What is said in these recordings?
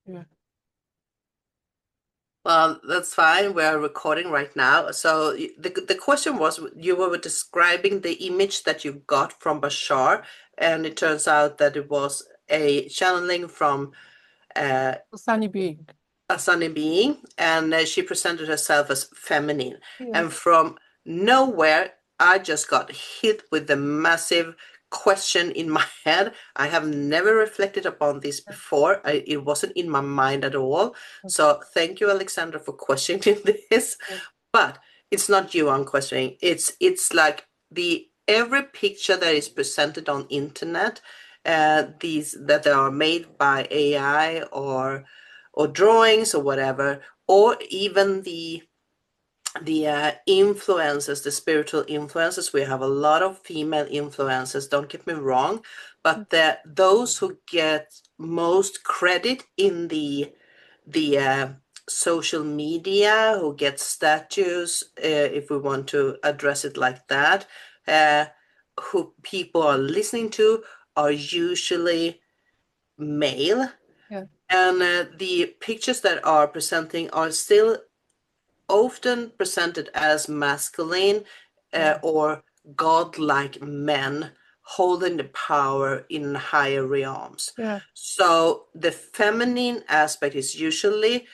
Yeah. Well, that's fine. We're recording right now. So the question was, you were describing the image that you got from Bashar, and it turns out that it was a channeling from uh, A sunny being. a sunny being, and she presented herself as feminine. Yes. And from nowhere, I just got hit with the massive question in my head. I have never reflected upon this before. It wasn't in my mind at all. So thank you, Alexandra, for questioning this. Yes. But it's not you I'm questioning. It's like the every picture that is presented on internet, these that are made by AI or drawings or whatever, or even the influences, the spiritual influences. We have a lot of female influencers, don't get me wrong, but those who get most credit in the social media, who get statues, if we want to address it like that, uh, who people are listening to, are usually male. Yeah. And the pictures that are presenting are still often presented as masculine Yeah. or godlike men holding the power in higher realms. Yeah. So the feminine aspect is usually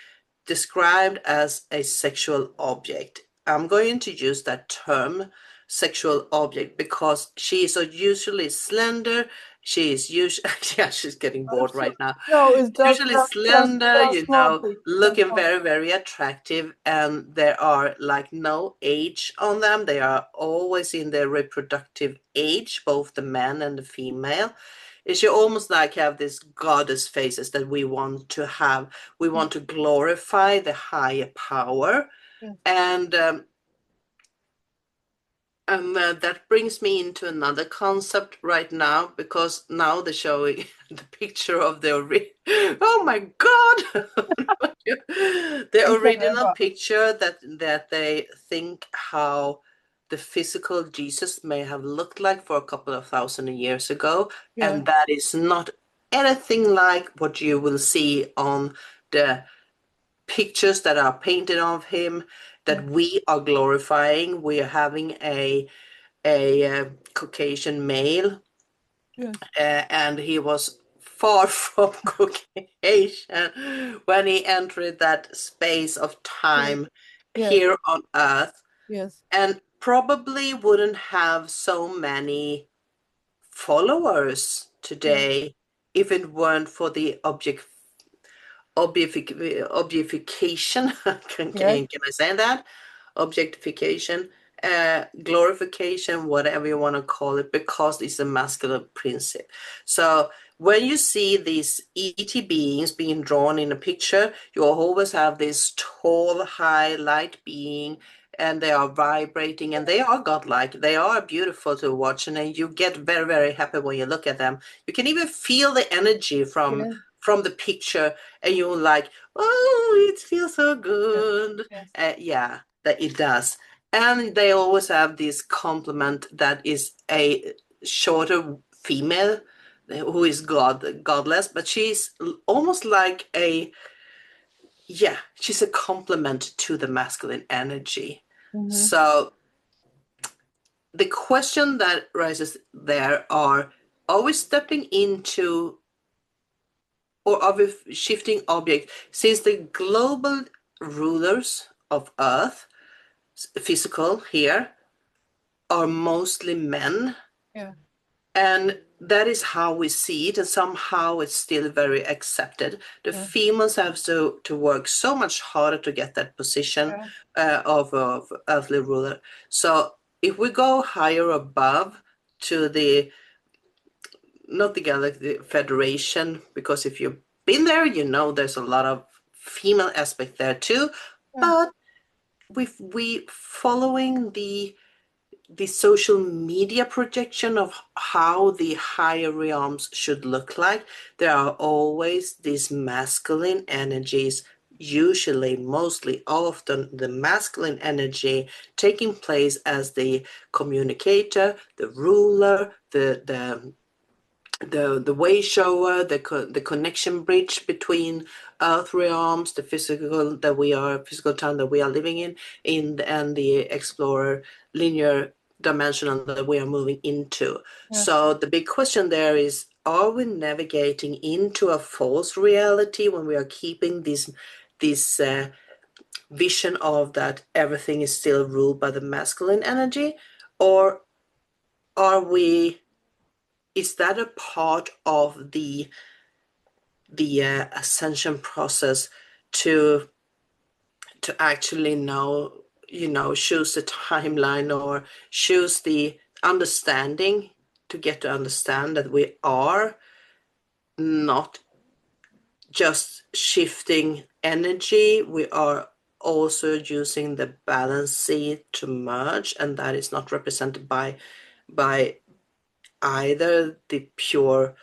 described as a sexual object. I'm going to use that term, sexual object, because she is usually slender. She is usually, yeah, she's getting bored right now. No, it's Usually slender, just small thing. Just looking small. very, very attractive, and there are like no age on them. They are always in their reproductive age, both the man and the female. Is she almost like have these goddess faces that we want to have. We want to glorify the higher power, Yes. and that brings me into another concept right now, because now they're showing the picture of oh my God, the It's original forever. picture that they think how the physical Jesus may have looked like for a couple of thousand years ago, Yeah. and that is not anything like what you will see on the pictures that are painted of him Yeah. that we are glorifying. We are having a Caucasian male, Yes. and he was far from Caucasian when he entered that space of Yes. time Yes. here on Earth, Yes. and probably wouldn't have so many followers Yes. today if it weren't for the objectification. Yes. Can I say that? Objectification, glorification, whatever you want to call it, because it's a masculine principle. So when you see these ET beings being drawn in a picture, you always have this tall, high, light being, and they are vibrating and they are godlike. They are beautiful to watch, and you get very, very happy when you look at them. You can even feel the energy Yes. from the picture, and you're like, oh, it feels so Yes. good. Yes. Yeah, that it does. And they always have this complement that is a shorter female who is godless, but she's almost like yeah, she's a complement to the masculine energy. Mm-hmm. So the question that rises there are we stepping into, or are we shifting object, since the global rulers of Earth, physical here, are mostly men, Yeah. and that is how we see it, and somehow it's still very accepted. The Yeah. females have to work so much harder to get that position Yeah. of earthly ruler. So if we go higher above to the, not the Galactic Federation, because if you've been there, you know there's a lot of female aspect there too, Yeah. but we following the social media projection of how the higher realms should look like, there are always these masculine energies, usually, mostly, often the masculine energy taking place as the communicator, the ruler, the way shower, the connection bridge between earth realms, the physical time that we are living in and the explorer linear dimensional that we are moving into. Yeah. So the big question there is, are we navigating into a false reality when we are keeping this vision of that everything is still ruled by the masculine energy, or are we, is that a part of the ascension process to actually know, choose the timeline or choose the understanding to get to understand that we are not just shifting energy, we are also using the balance seed to merge, and that is not represented by either the pure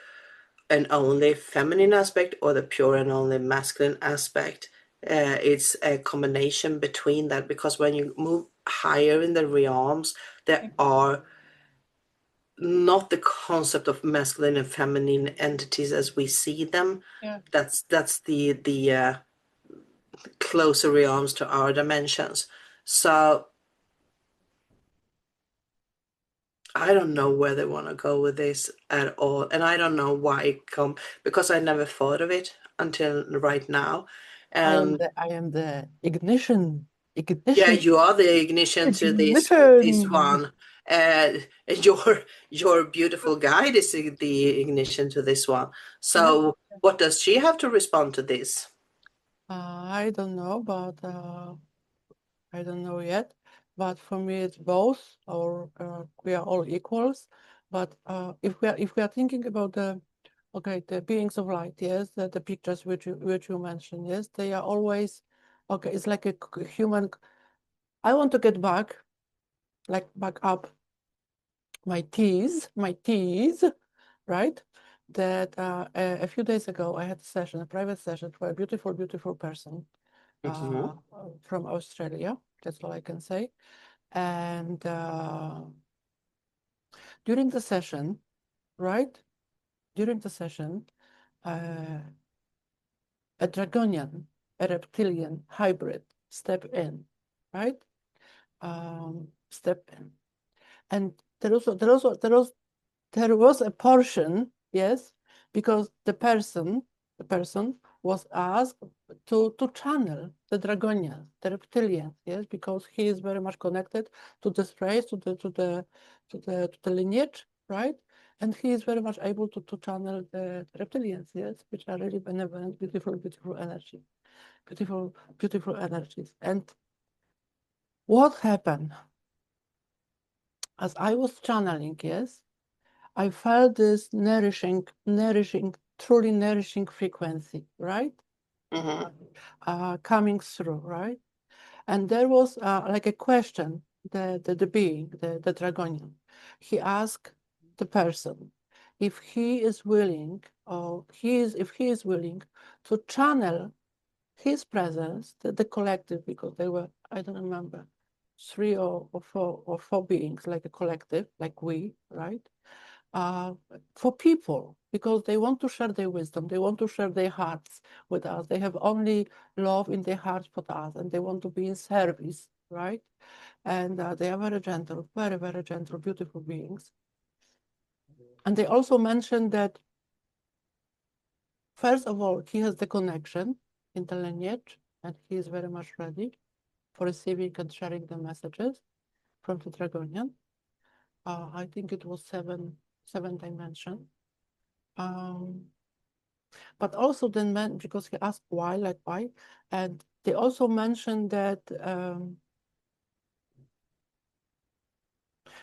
and only feminine aspect or the pure and only masculine aspect. It's a combination between that, because when you move higher in the realms, there are not the concept of masculine and feminine entities as we see them. Yeah. That's the closer realms to our dimensions. So I don't know where they want to go with this at all, and I don't know why it come, because I never thought of it until right now. I am And the ignition. yeah, you are the ignition to this Ignition. one. Your beautiful guide is the ignition to this one. So what does she have to respond to this? I don't know, but I don't know yet. But for me, it's both, or we are all equals. But if we are thinking about the beings of light, yes, the pictures which you mentioned, yes, they are always okay. It's like a human. I want to get back, like back up my teeth, right? That a few days ago I had a session, a private session for a beautiful, beautiful person Mhm. from Australia. That's all I can say. And during the session, right? During the session, a dragonian, a reptilian hybrid step in, right? Step in, and there was a portion, yes, because the person was asked to channel the dragonian, the reptilian, yes, because he is very much connected to this race, to the lineage, right? And he is very much able to channel the reptilians, yes, which are really benevolent, beautiful, beautiful energy, beautiful, beautiful energies. And what happened? As I was channeling, yes, I felt this nourishing, truly nourishing frequency, right? Coming through, right? And there was like a question, the being, the dragonian. He asked the person if he is willing, if he is willing to channel his presence, the collective, because they were, I don't remember, three or four beings, like a collective, like we, right? uh, for people, because they want to share their wisdom, they want to share their hearts with us. They have only love in their hearts for us, and they want to be in service, right? And they are very gentle, very, very gentle, beautiful beings. And they also mentioned that, first of all, he has the connection in the lineage, and he is very much ready for receiving and sharing the messages from the Dragonian. I think it was seven dimension. But also then because he asked why, like why, and they also mentioned that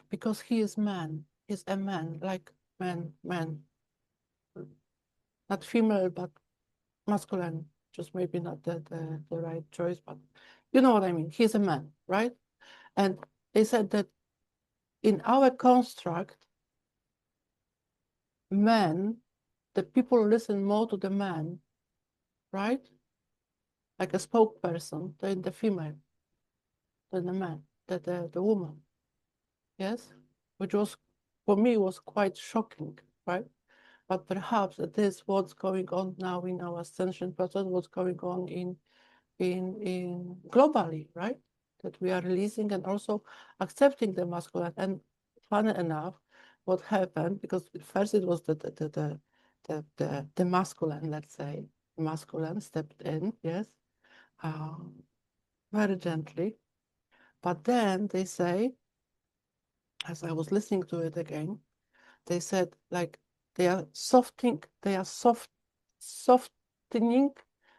because he is man, he's a man, like man, not female but masculine, just maybe not the right choice, but you know what I mean. He's a man, right? And they said that in our construct, men, the people listen more to the man, right? Like a spokesperson than the female, than the man, the woman. Yes, which was, for me, was quite shocking, right? but perhaps it is what's going on now in our ascension process, what's going on in globally, right? That we are releasing and also accepting the masculine. And funny enough, what happened, because first it was the masculine, let's say, masculine stepped in, yes, um, very gently. But then they say, as I was listening to it again, they said like they are softening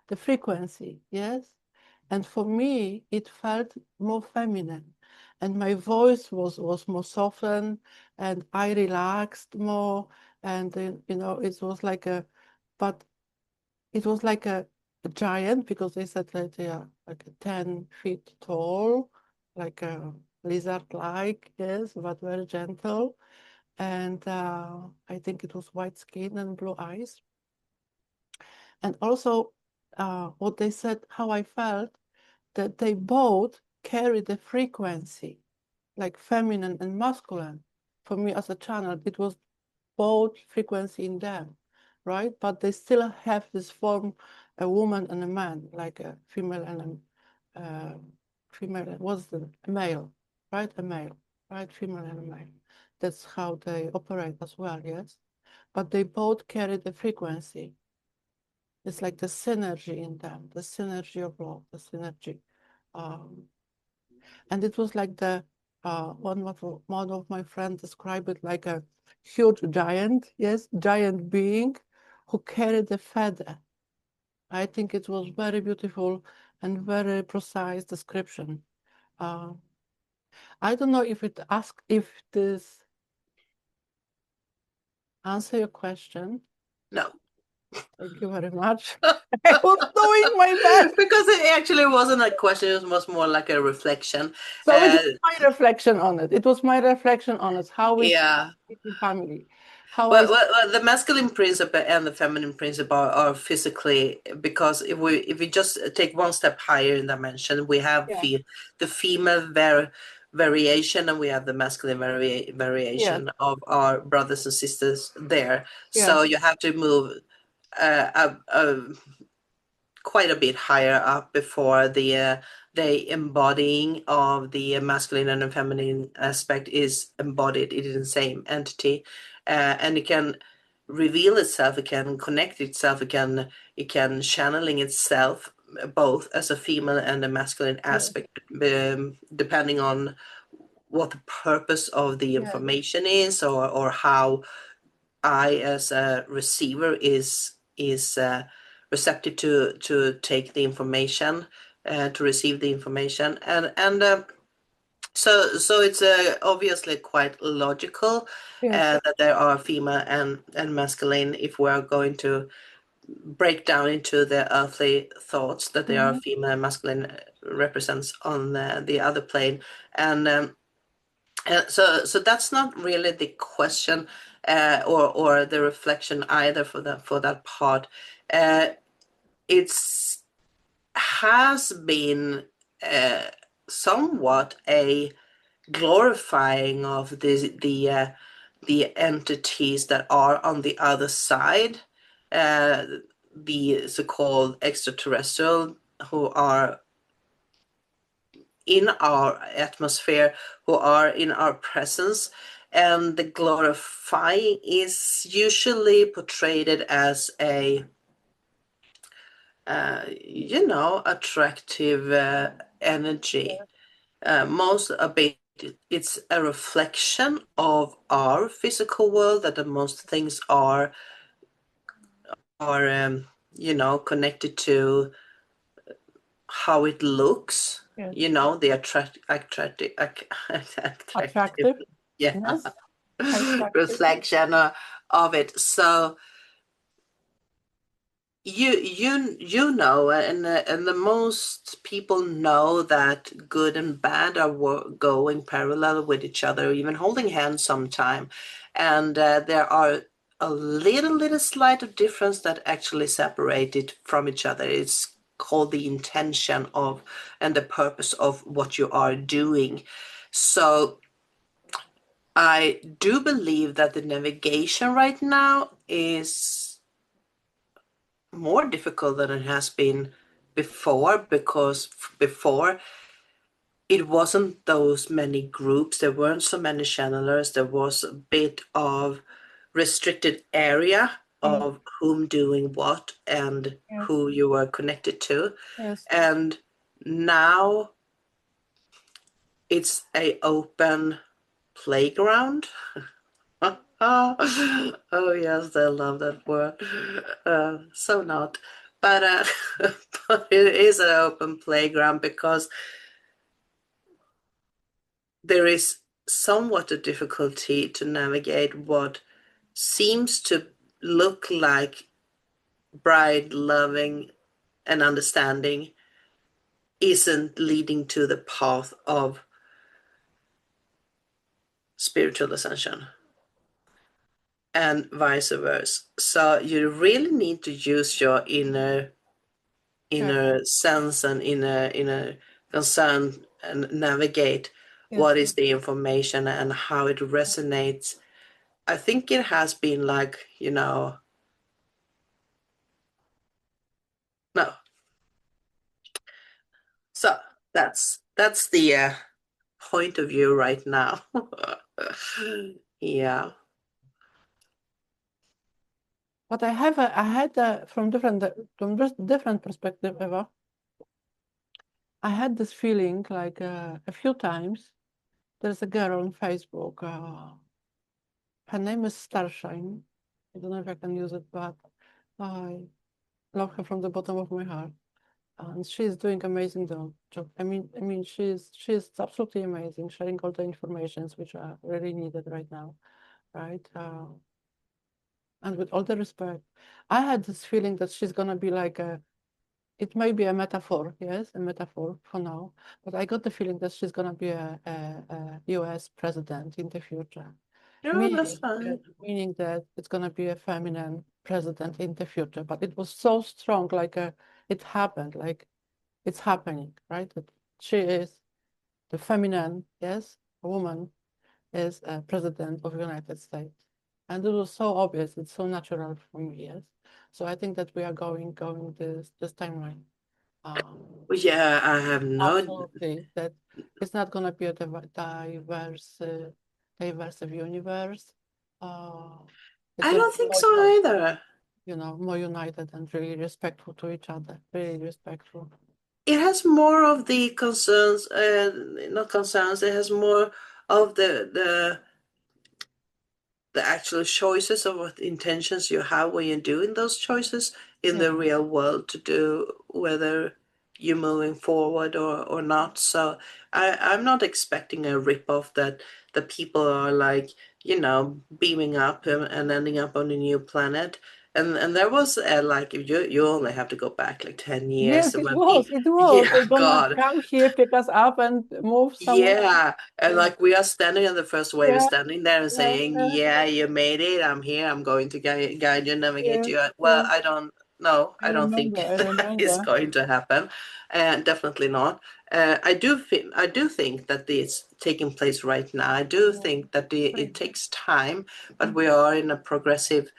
the frequency, yes. And for me, it felt more feminine, and my voice was more softened, and I relaxed more, and then, it was like but it was like a giant, because they said that they are like 10 feet tall, like a lizard-like, yes, but very gentle. And I think it was white skin and blue eyes. And also, what they said, how I felt, that they both carry the frequency, like feminine and masculine. For me as a channel, it was both frequency in them, right? But they still have this form, a woman and a man, like a female and female, what's the male, right? A male, right? Female and a male. That's how they operate as well, yes? But they both carry the frequency. It's like the synergy in them, the synergy of love, the synergy. Um, and it was like one of my friends described it like a huge giant, yes, giant being who carried a feather. I think it was very beautiful and very precise description. Uh, I don't know if this answer your question. No. Thank you very much. I was doing my best. Because it actually wasn't a question, it was more like a reflection. So it Uh, was my reflection on it. It was my reflection on it, how we yeah. in family, how I Well, the masculine principle and the feminine principle are physically, because if we just take one step higher in dimension, we have yeah, the female variation, and we have the masculine yes, variation of our brothers and sisters there. So yes, you have to move quite a bit higher up before the embodying of the masculine and the feminine aspect is embodied in the same entity, and it can reveal itself, it can connect itself, it can channeling itself both as a female and a masculine yes, aspect, depending on what the purpose of the yes, information is, or how I, as a receiver, is receptive to take the information, to receive the information, and so it's obviously quite logical yes, that there are female and masculine, if we are going to break down into the earthly thoughts, that there are mhm, female and masculine represents on the other plane, and so that's not really the question, or the reflection either for that part. Uh, it's has been uh, somewhat a glorifying of the entities that are on the other side, uh, the so-called extraterrestrial, who are in our atmosphere, who are in our presence. And the glorifying is usually portrayed as a, attractive energy. Most a bit, it's a reflection of our physical world, that the most things are connected to how it looks, yes. the attractive, Attractive, yeah, yes, attractive, reflection of it. So and the most people know that good and bad are going parallel with each other, even holding hands sometime, and there are a little slight of difference that actually separate it from each other. It's called the intention of and the purpose of what you are doing. So I do believe that the navigation right now is more difficult than it has been before, because before it wasn't those many groups, there weren't so many channelers, there was a bit of restricted area Yes, of whom doing what and yes, who you were connected to. yes, And now it's a open playground. Oh yes, I love that word. So not, but but it is an open playground because there is somewhat a difficulty to navigate what seems to look like bride loving and understanding isn't leading to the path of spiritual ascension, and vice versa. So you really need to use your yes, inner sense and inner concern and navigate yes. what is the information and how it resonates. I think it has been like, no. So that's the point of view right now. Yeah. But I had from just different perspective, Eva. I had this feeling like a few times. There's a girl on Facebook. Her name is Starshine. I don't know if I can use it, but I love her from the bottom of my heart. And she's doing amazing job. I mean, she's absolutely amazing, sharing all the informations which are really needed right now, right? And with all the respect, I had this feeling that she's gonna be like a. It may be a metaphor, yes, a metaphor for now, but I got the feeling that she's gonna be a U.S. president in the future, No, that's meaning fine. meaning that it's gonna be a feminine president in the future. But it was so strong, like it happened, like it's happening, right? That she is the feminine, yes, a woman is a president of the United States. And it was so obvious, it's so natural for me, yes. So I think that we are going this timeline. Um, Well, yeah, I have no. Absolutely, that it's not gonna be a diverse universe. Uh, it's I gonna don't be think more so united, either. more united and really respectful to each other, really respectful. It has more of the concerns, not concerns. It has more of the actual choices of what intentions you have when you're doing those choices in Yeah, the real world to do whether you're moving forward or not. So I'm not expecting a rip-off that the people are like, beaming up and ending up on a new planet. And there was like you only have to go back like 10 years yes, to it when was. It was. yeah, They're gonna God. come here, pick us up, and move somewhere. Yeah, and Yeah, like we are standing on the first wave, yeah, standing there and yeah, saying, yeah, "Yeah, you made it. I'm here. I'm going to guide you, navigate yeah, you." Well, yeah. I don't know. I I don't remember. think I that is remember. going to happen. Definitely not. I do think that it's taking place right now. I do Yeah, think that great. it takes time, but we are in a progressive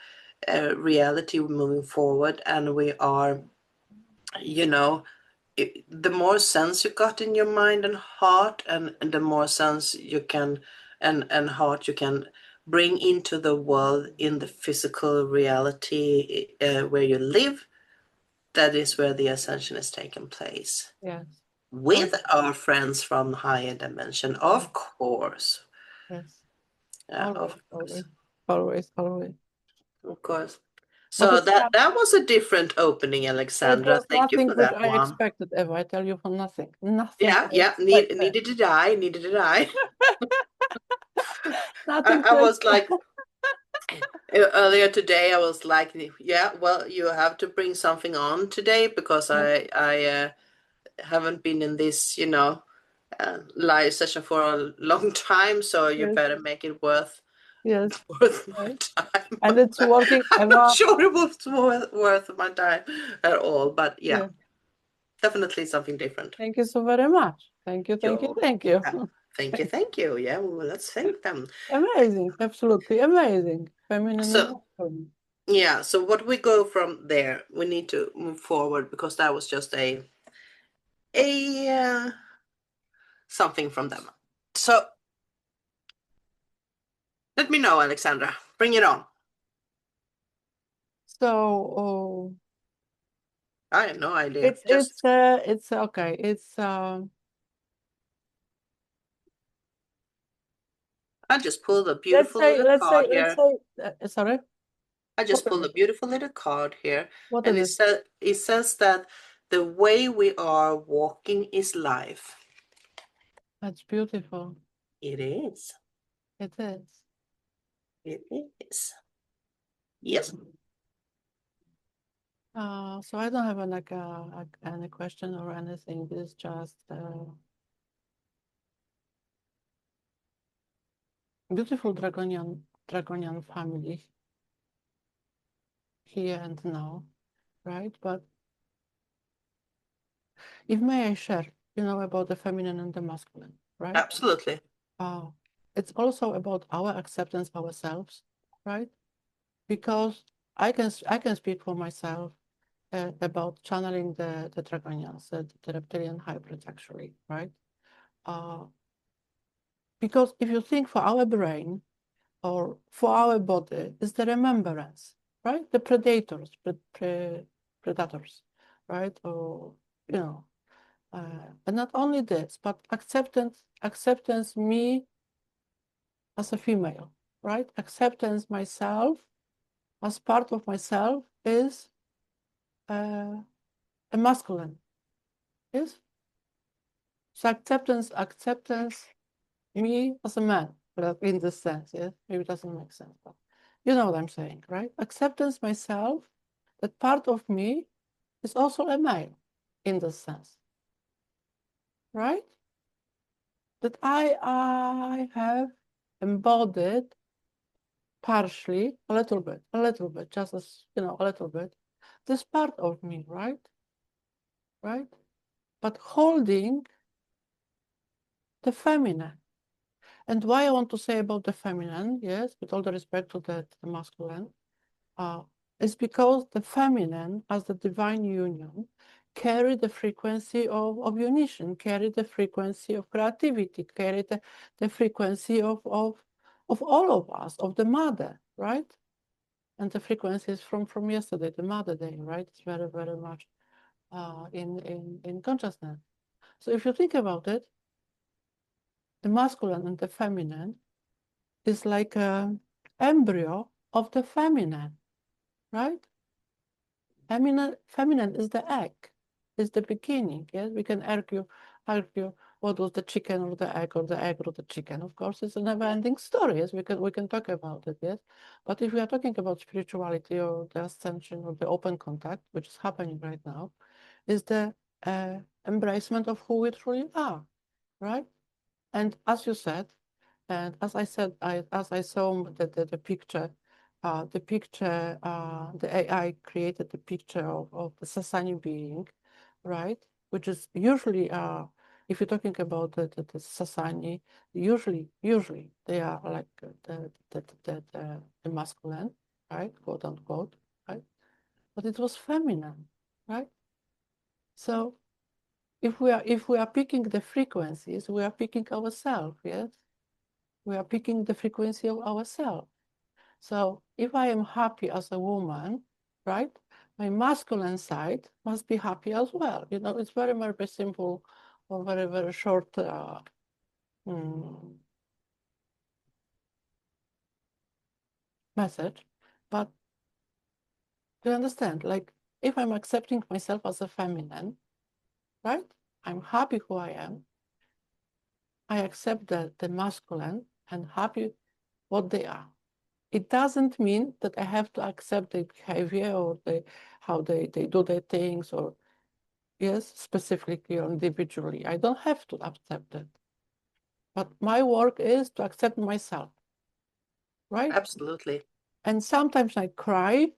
reality moving forward, and we are, you know the more sense you got in your mind and heart, and the more sense you can and heart you can bring into the world in the physical reality where you live, that is where the ascension is taking place Yes. with Always. our friends from higher dimension, Yes. of course. Yes. Yeah, Always. of Always. course, Always. Always. of course. But So it's that not. that was a different opening, It Alexandra. was Thank you nothing for which that I one. expected ever. I tell you for nothing. Nothing Yeah, I yeah, expected. needed to die, needed to die. Nothing I to was expect. like, earlier today, I was like, yeah, well, you have to bring something on today because Yes. I haven't been in this, live session for a long time, so you Yes. better make it worth Yes. worth my Yes. time. And it's working, I'm not Eva. sure it was worth my time at all, but yeah, Yes. definitely something different. Thank you so very much. Thank you. Thank you. You're Thank you. Thank you, thank you. Yeah, well, let's thank them. Amazing, absolutely amazing. Feminine and So, masculine. yeah, so what we go from there, we need to move forward because that was just a something from them. So, let me know, Alexandra. Bring it on. So I have no idea. Just it's okay. It's I just pulled a beautiful little card let's here. say sorry. I What just is pulled a it? beautiful little card here, What and is it? it says that the way we are walking is life. That's beautiful. It is. It is. It is. Yes. So I don't have any question or anything. It's just beautiful dragonian family here and now, right? But if may I share, about the feminine and the masculine, right? Absolutely. It's also about our acceptance ourselves, right? Because I can speak for myself about channeling the dragonians, the reptilian hybrids, actually, right? Because if you think for our brain or for our body, is the remembrance, right? The predators, right? Or and not only this, but acceptance me as a female, right? Acceptance myself as part of myself is a masculine, yes? So acceptance me as a man, but in this sense, yes? Maybe it doesn't make sense, but you know what I'm saying, right? Acceptance myself, that part of me is also a male in this sense, right? That I have embodied partially, a little bit, just as, a little bit, this part of me, right? Right? But holding the feminine. And why I want to say about the feminine, yes, with all the respect to the masculine, is because the feminine, as the divine union, carry the frequency of unition, carry the frequency of creativity, carry the frequency of all of us, of the mother, right? And the frequency is from yesterday, the mother day, right? It's very, very much in consciousness. So if you think about it, the masculine and the feminine is like an embryo of the feminine, right? Feminine is the egg, is the beginning. Yes, we can argue what was the chicken or the egg or the chicken. Of course, it's a never-ending story. Yes, we can talk about it. Yes, but if we are talking about spirituality or the ascension or the open contact, which is happening right now, is the embracement of who we truly are, right? And as you said, and as I said, as I saw the picture, the AI created the picture of the Sasani being, right? Which is usually, if you're talking about the Sasani, usually they are like the masculine, right? Quote unquote, right? But it was feminine, right? So if we are picking the frequencies, we are picking ourselves, yes? We are picking the frequency of ourselves. So if I am happy as a woman, right, my masculine side must be happy as well. It's very, very simple or very, very short message. But do you understand? Like, if I'm accepting myself as a feminine, right, I'm happy who I am. I accept the masculine and happy what they are. It doesn't mean that I have to accept their behavior or how they do their things, or yes, specifically or individually. I don't have to accept it. But my work is to accept myself, right? Absolutely. And sometimes I cry,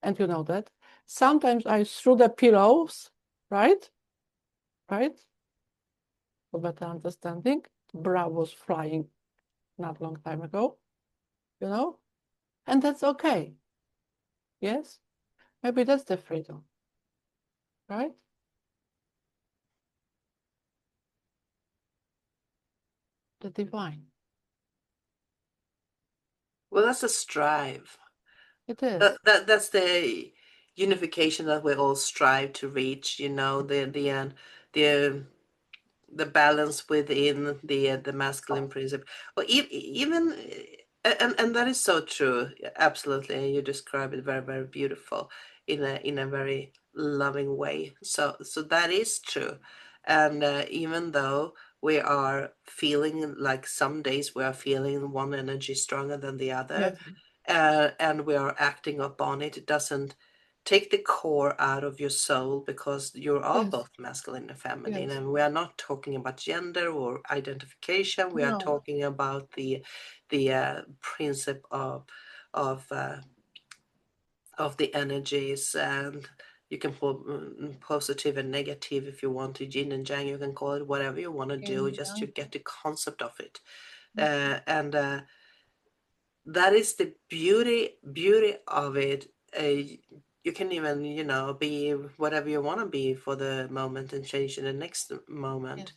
and you know that. Sometimes I threw the pillows, right? Right? For better understanding. bra was flying not long time ago, you know? And that's okay. Yes? Maybe that's the freedom, right? The divine. Well, that's a strive. It is. That's the unification that we all strive to reach. The the balance within the masculine principle, or even and that is so true. Absolutely, you describe it very, very beautiful in a very loving way. So that is true, and even though we are feeling like some days we are feeling one energy stronger than the other, Yes. and we are acting upon it, it doesn't take the core out of your soul, because you are Yes. both masculine and feminine, Yes. and we are not talking about gender or identification. We are No. talking about the principle of of the energies, and you can put positive and negative if you want to, yin and yang, you can call it whatever you want to Yin do, and just to yang. get the concept of it. Mhm. And that is the beauty of it. You can even, be whatever you want to be for the moment and change in the next moment,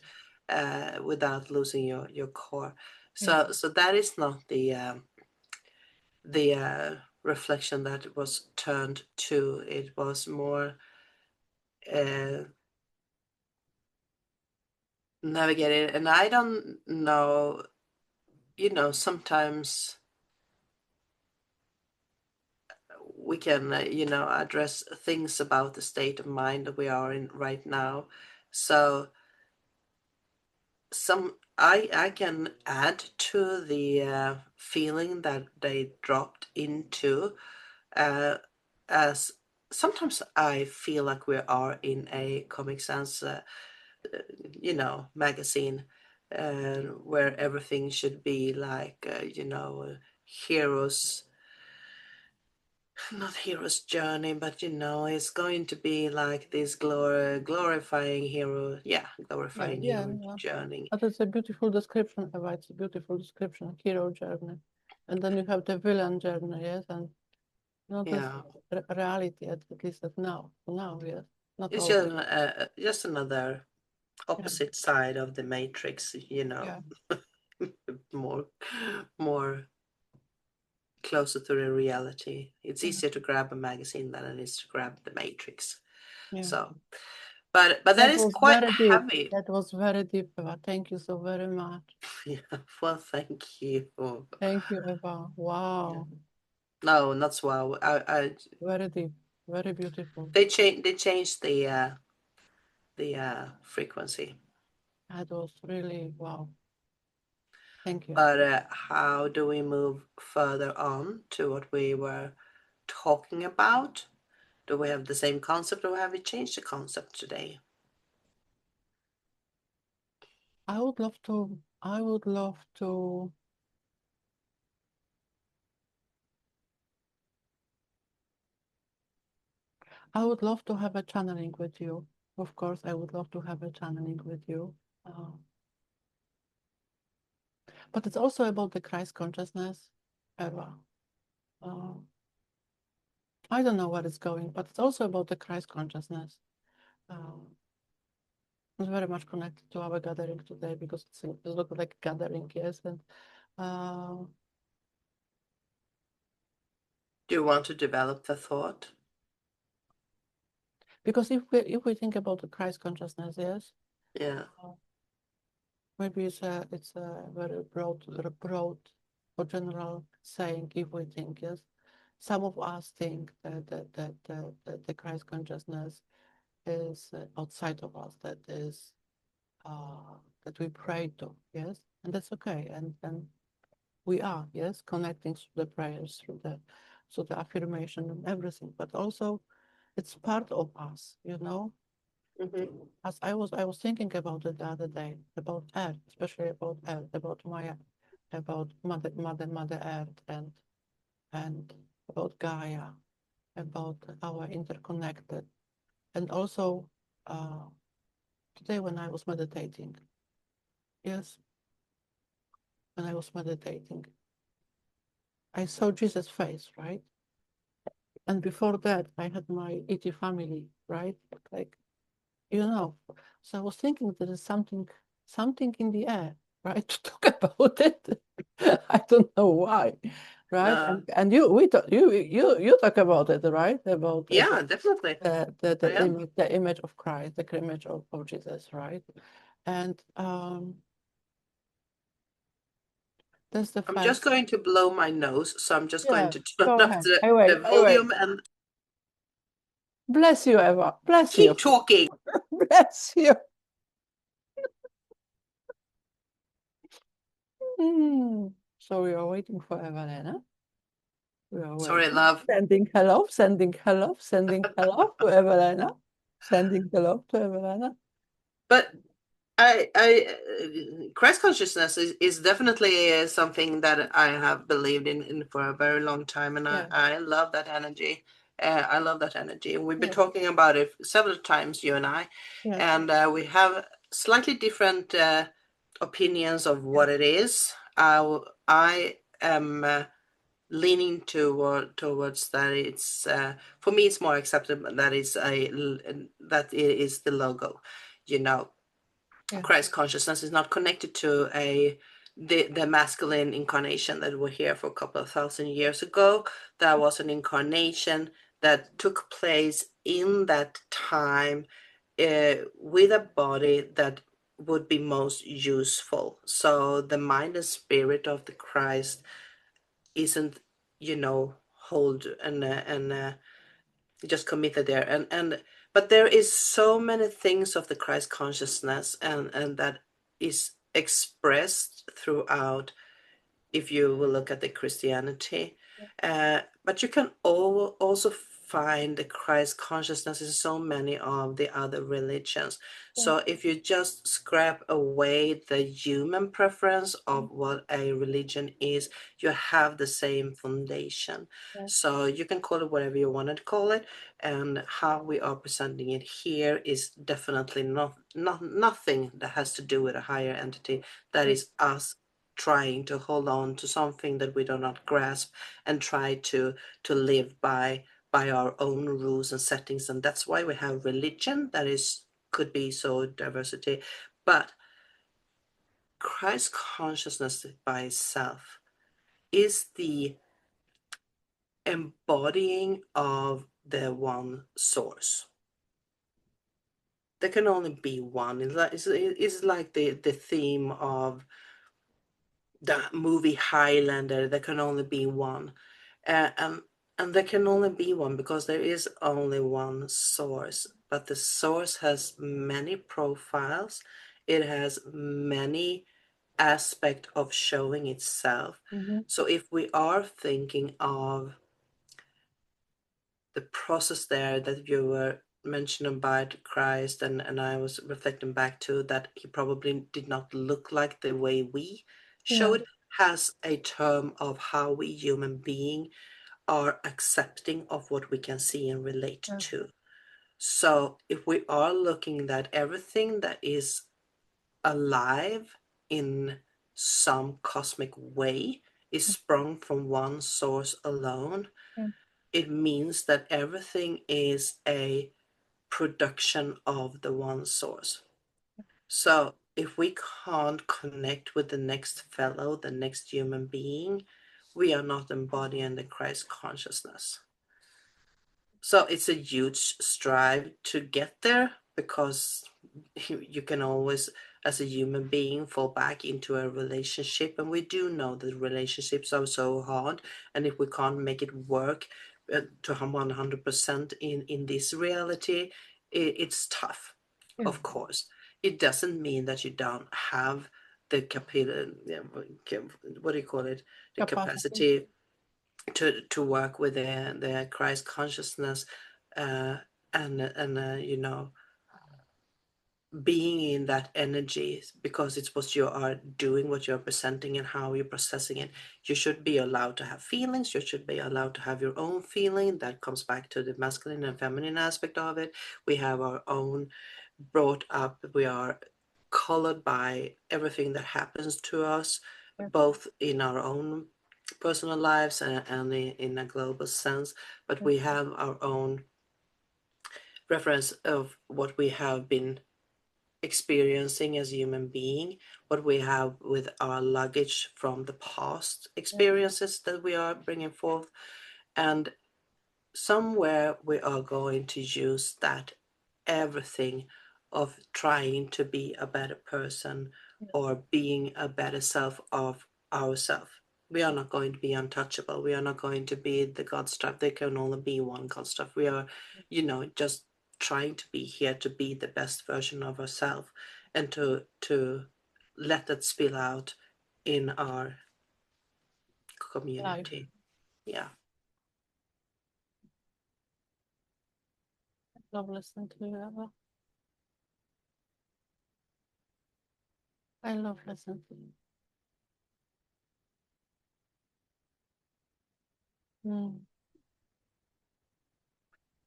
Yes. without losing your core. Yes. So that is not the reflection that it was turned to. It was more uh, navigated, and I don't know. Sometimes we can address things about the state of mind that we are in right now. So I can add to the feeling that they dropped into, uh, as sometimes I feel like we are in a Comic Sans magazine, where everything should be like heroes, not hero's journey, but it's going to be like this glorifying hero, yeah, Yeah. glorifying Yeah. hero Yeah. journey. But it's a beautiful description, Eva. It's a beautiful description, hero journey. And then you have the villain journey, yes? And that's Yeah, reality, at least at now. Now, yes. Not it's always. just another Yeah. opposite side of the matrix. Yeah. more more closer to the reality. It's Yeah. easier to grab a magazine than it is to grab the matrix. Yeah. So, but that That is was quite very deep. heavy. That was very deep, Eva. Thank you so very much. Yeah, well, thank you. Thank you, Eva. Yeah. Wow. No, not wow. Very deep. Very beautiful. They changed the frequency. That was really wow. Thank you. But how do we move further on to what we were talking about? Do we have the same concept, or have we changed the concept today? I would love to, I would love to, I would love to have a channeling with you. Of course, I would love to have a channeling with you. Uh, but it's also about the Christ consciousness, Eva. Uh, I don't know where it's going, but it's also about the Christ consciousness. Uh, it's very much connected to our gathering today because it looks like gathering, yes. And uh, Do you want to develop the thought? because if we think about the Christ consciousness, yes, Yeah. uh, maybe it's a very broad or general saying. If we think, yes, some of us think that the Christ consciousness is outside of us, that we pray to, yes, and that's okay, and we are, yes, connecting through the prayers, through the affirmation and everything, but also it's part of us, Mm-hmm. As I was thinking about it the other day, about Earth, especially about Earth, about Maya, about Mother Earth, and about Gaia, about our interconnected, and also uh, today when I was meditating, yes, when I was meditating. I saw Jesus' face, right? And before that, I had my ET family, right? Like, you know. So I was thinking there is something in the air, right? To talk about it. I don't know why, right? Uh, And you talk about it, right? yeah, About definitely. I am. the image of Christ, the image of Jesus, right? And that's the I'm fact. just going to blow my nose, so I'm just going Yeah, to turn go up ahead. I wait, the I wait. volume and Bless you, Eva. Bless you. keep talking. Bless you. Hmm. So we are waiting for Evelena. We are Sorry, waiting. love. Sending hello, sending hello, sending hello to Evelena. Sending hello to Evelena. But Christ consciousness is definitely something that I have believed in for a very long time, and Yeah, I love that energy. I love that energy. We've been yeah, talking about it several times, you and I, yeah, and we have slightly different opinions of yeah, what it is. I am leaning towards that it's for me it's more acceptable that that it is the logo, you know. yeah, Christ consciousness is not connected to the masculine incarnation that were here for a couple of thousand years ago. That was an incarnation that took place in that time with a body that would be most useful. So the mind and spirit of the Christ isn't, you know, hold and just committed there and but there is so many things of the Christ consciousness and that is expressed throughout if you will look at the Christianity. But you can also find the Christ consciousness in so many of the other religions. yeah, So if you just scrap away the human preference yeah, of what a religion is, you have the same foundation. yeah, So you can call it whatever you want to call it, and how we are presenting it here is definitely nothing that has to do with a higher entity. That yeah, is us trying to hold on to something that we do not grasp and try to live by our own rules and settings, and that's why we have religion that is could be so diversity. But Christ consciousness by itself is the embodying of the one source. There can only be one. It's like the theme of the movie Highlander. There can only be one. Uh, and and there can only be one because there is only one source. But the source has many profiles. It has many aspects of showing itself. mhm, So if we are thinking of the process there that you were mentioning about Christ, and I was reflecting back to that he probably did not look like the way we yeah, showed, has a term of how we human being are accepting of what we can see and relate yeah, to. So if we are looking at everything that is alive in some cosmic way is sprung from one source alone, yeah, it means that everything is a production of the one source. So if we can't connect with the next fellow, the next human being, we are not embodying the Christ consciousness. So it's a huge strive to get there because you can always, as a human being, fall back into a relationship. And we do know that relationships are so hard. And if we can't make it work to 100% in this reality, it's tough, yeah. of course. It doesn't mean that you don't have the what do you call it? The Capacity. capacity to work with the Christ consciousness, uh, and you know, being in that energy because it's what you are doing, what you're presenting, and how you're processing it. You should be allowed to have feelings. You should be allowed to have your own feeling. That comes back to the masculine and feminine aspect of it. We have our own brought up. We are colored by everything that happens to us. both in our own personal lives and in a global sense, but we have our own reference of what we have been experiencing as human being, what we have with our luggage from the past experiences that we are bringing forth, and somewhere we are going to use that everything of trying to be a better person or being a better self of ourselves. We are not going to be untouchable. We are not going to be the God stuff. There can only be one God stuff. We are, just trying to be here to be the best version of ourselves and to let that spill out in our community. Life. Yeah. I love listening to you, Eva. I love listening to you.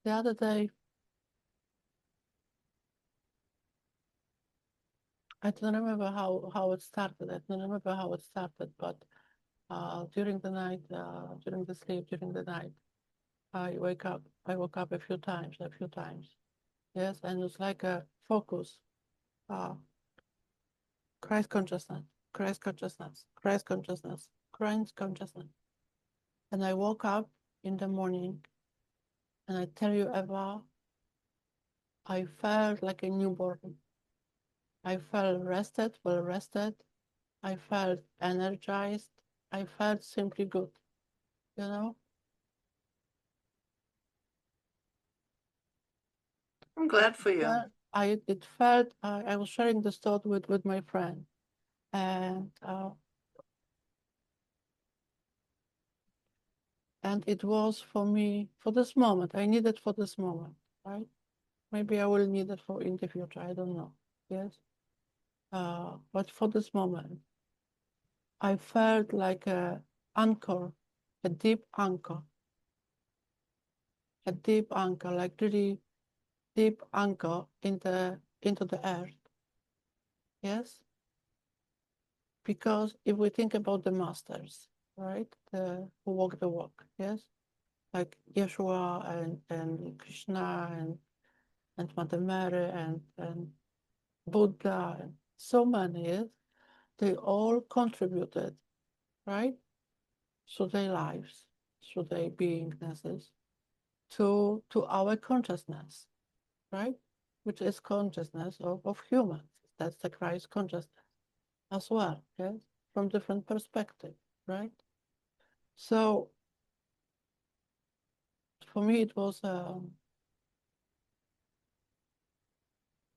The other day, I don't remember how it started. I don't remember how it started, but during the night, during the sleep, during the night, I woke up a few times. Yes, and it's like a focus. Uh, Christ consciousness, Christ consciousness, Christ consciousness, Christ consciousness. And I woke up in the morning, and I tell you, Eva, I felt like a newborn. I felt rested, well rested. I felt energized. I felt simply good, you know? I'm glad for you. Well, it felt, I was sharing this thought with my friend. And it was for me, for this moment, I need it for this moment, right? Maybe I will need it for in the future, I don't know, yes? But for this moment, I felt like a anchor, a deep anchor, like really deep anchor into the earth, yes? Because if we think about the masters, right, who walk the walk, yes? Like Yeshua and Krishna and Mother Mary and Buddha, and so many, yes? They all contributed, right, through their lives, through their beingnesses, to our consciousness, right? Which is consciousness of humans. That's the Christ consciousness as well, yes? From different perspective, right? So for me, it was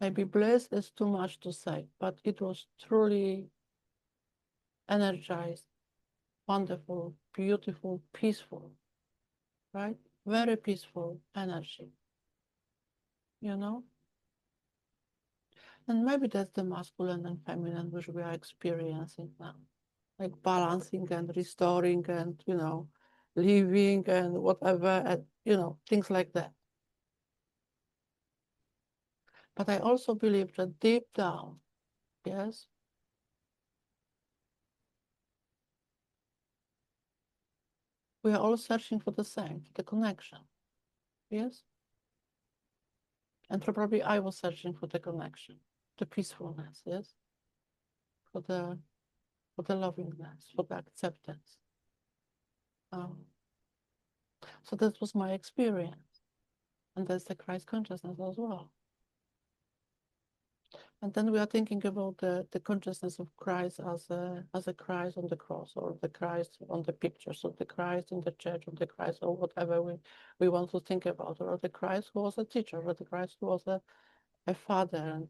maybe bliss is too much to say, but it was truly energized, wonderful, beautiful, peaceful, right? Very peaceful energy, you know? And maybe that's the masculine and feminine which we are experiencing now, like balancing and restoring and, living and whatever, and, things like that. But I also believe that deep down, yes, we are all searching for the same, the connection, yes? And probably I was searching for the connection, the peacefulness, yes? For the lovingness, for the acceptance. So that was my experience. And that's the Christ consciousness as well. And then we are thinking about the consciousness of Christ as a Christ on the cross, or the Christ on the pictures, of the Christ in the church, or the Christ, or whatever we want to think about, or the Christ who was a teacher, or the Christ who was a father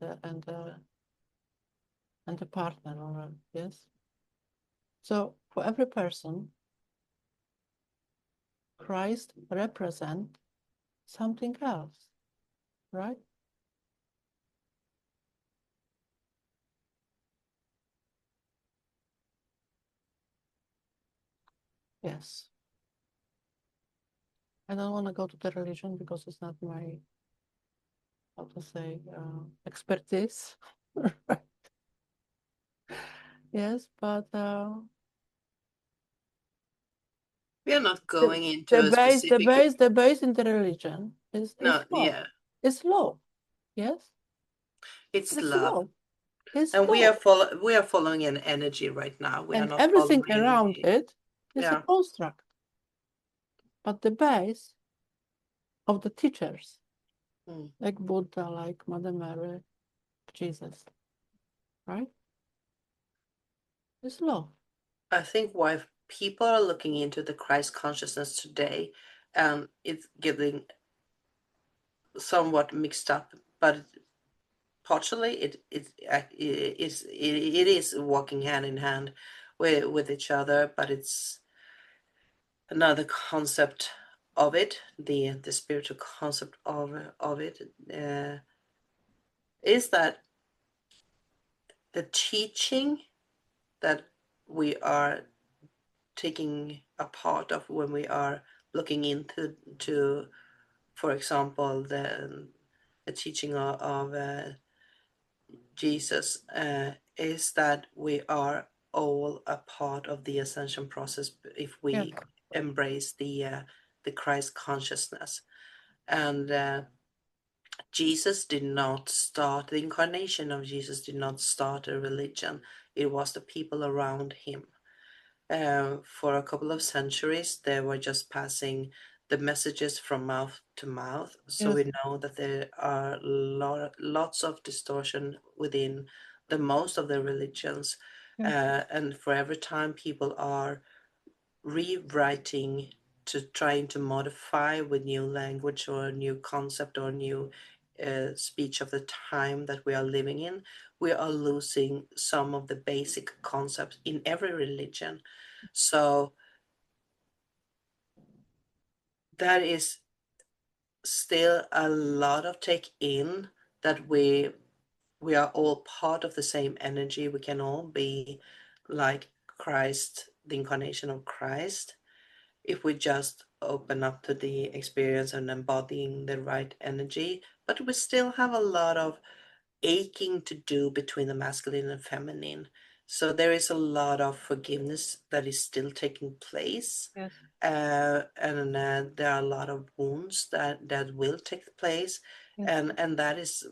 and a partner, yes. So for every person, Christ represents something else, right? Yes. I don't want to go to the religion because it's not my, how to say, expertise. Yes, but We are not the going into the a base, the specific. base, the base in the religion is No, love. yeah, It's love. Yes, it's it's love. love. It's And love. we are following an energy right now. We are And not everything following around the. it is a Yeah. construct. But the base of the teachers, Mm. like Buddha, like Mother Mary, Jesus, right? Is love. I think why people are looking into the Christ consciousness today, and it's getting somewhat mixed up, but partially it is walking hand in hand with each other, but it's another concept of it, the spiritual concept of it, is that the teaching that we are taking a part of when we are looking into, for example, the teaching of Jesus, is that we are all a part of the ascension process if Yes, we embrace the Christ consciousness. And Jesus did not start, the incarnation of Jesus did not start a religion. It was the people around him. For a couple of centuries, they were just passing the messages from mouth to mouth. So yes, we know that there are lots of distortion within the most of the religions. yes, And for every time people are rewriting to trying to modify with new language or a new concept or new speech of the time that we are living in, we are losing some of the basic concepts in every religion. So that is still a lot of take in, that we are all part of the same energy. We can all be like Christ, the incarnation of Christ, if we just open up to the experience and embodying the right energy. But we still have a lot of aching to do between the masculine and feminine. So there is a lot of forgiveness that is still taking place. yes, And there are a lot of wounds that will take place. yes, And that is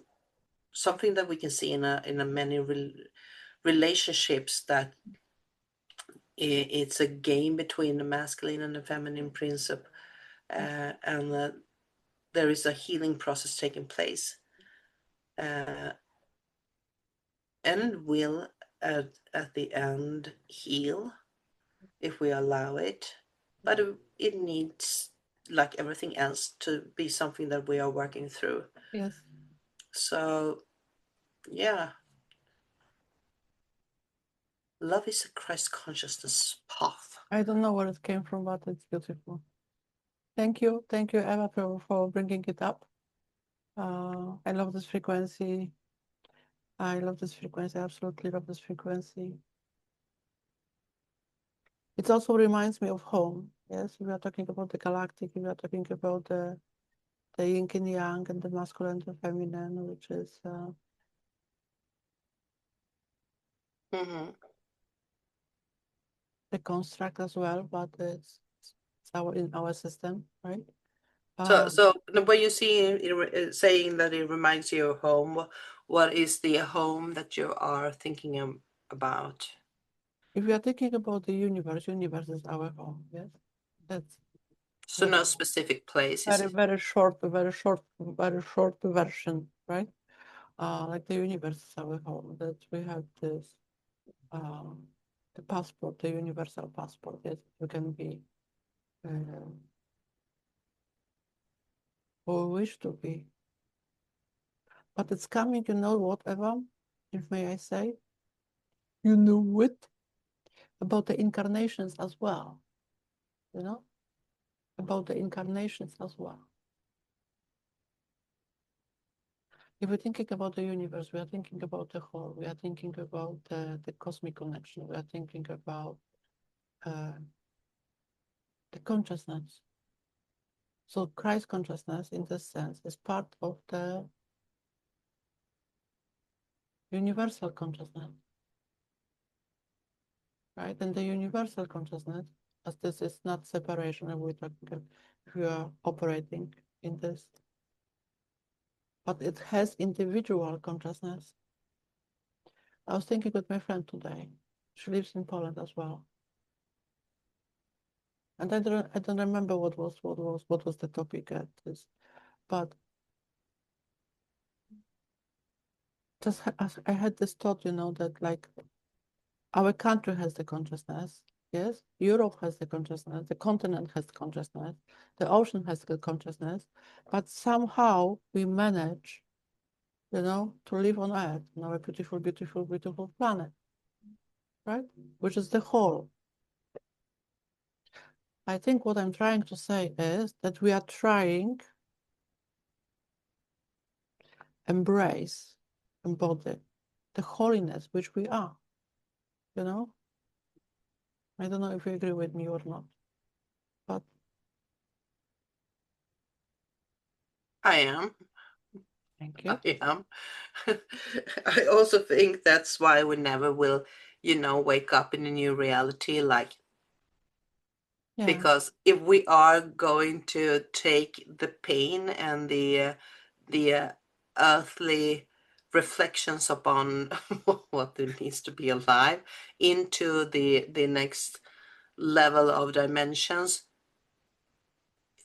something that we can see in a many relationships, that it's a game between the masculine and the feminine principle, and there is a healing process taking place, uh, and it will at the end heal if we allow it, but it needs, like everything else, to be something that we are working through. yes. So yeah, love is a Christ consciousness path. I don't know where it came from, but it's beautiful. Thank you, Eva, for bringing it up. I love this frequency. I love this frequency. I absolutely love this frequency. It also reminds me of home. Yes, we are talking about the galactic. We are talking about the yin and yang and the masculine and the feminine, which is Mm-hmm. the construct as well, but it's our in our system, right? So when you see saying that it reminds you of home, what is the home that you are thinking about? If we are thinking about the universe is our home. Yes, that's So that's no specific place, is very it? very short version, right? Like the universe is our home. That we have this um, the passport, the universal passport. Yes, we can be uh, who we wish to be. But it's coming, you know, whatever, if may I say, you know it about the incarnations as well, you know, about the incarnations as well. If we're thinking about the universe, we are thinking about the whole, we are thinking about the cosmic connection, we are thinking about uh, the consciousness. So Christ consciousness, in this sense, is part of the universal consciousness. right? And the universal consciousness, as this is not separation, and we're talking, if we are operating in this, but it has individual consciousness. I was thinking with my friend today. She lives in Poland as well. And I don't remember what was the topic at this, but just I had this thought, that like our country has the consciousness, yes, Europe has the consciousness, the continent has the consciousness, the ocean has the consciousness, but somehow we manage, to live on Earth, on our beautiful, beautiful, beautiful planet, right? Which is the whole. I think what I'm trying to say is that we are trying embrace, embody the holiness which we are, you know? I don't know if you agree with me or not, but I am. thank you. I am. I also think that's why we never will, wake up in a new reality. Like, Yeah, because if we are going to take the pain and the earthly reflections upon what it means to be alive into the next level of dimensions,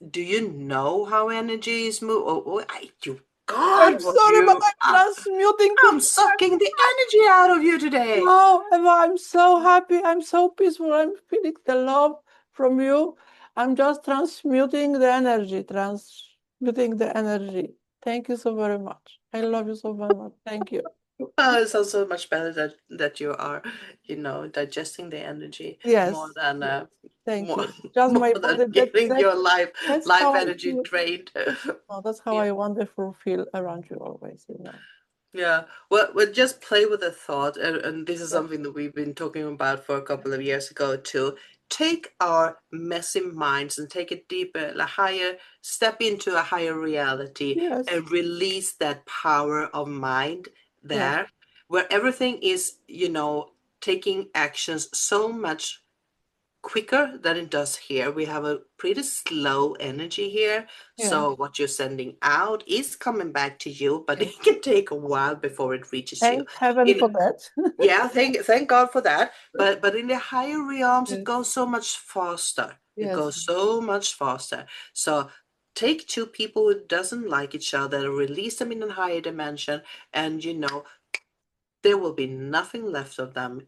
do you know how energy is moved? You I'm God, what sorry, but you I'm transmuting I'm sucking the energy out of you today. now, Eva. I'm so happy. I'm so peaceful. I'm feeling the love from you. I'm just transmuting the energy, transmuting the energy. Thank you so very much. I love you so very much. Thank you. Oh, it sounds so much better that you are, digesting the energy more Yes, than yes. Thank you. Just more my than body. getting your That's life how I energy feel. drained. Oh, that's how Yeah. I wonderful feel around you always. Yeah, well, just play with the thought, and this is Yeah, something that we've been talking about for a couple of years ago too. Take our messy minds and take it deeper, a higher, step into a higher reality yes, and release that power of mind yes, there, where everything is, taking actions so much quicker than it does here. We have a pretty slow energy here. yeah, So what you're sending out is coming back to you, but yes. it can take a while before it reaches you. Thank heaven In for that. Yeah, thank God for that. But in the higher realms, it Yes, goes so much faster. It yes, goes so much faster. So take two people who doesn't like each other, release them in a higher dimension, and there will be nothing left of them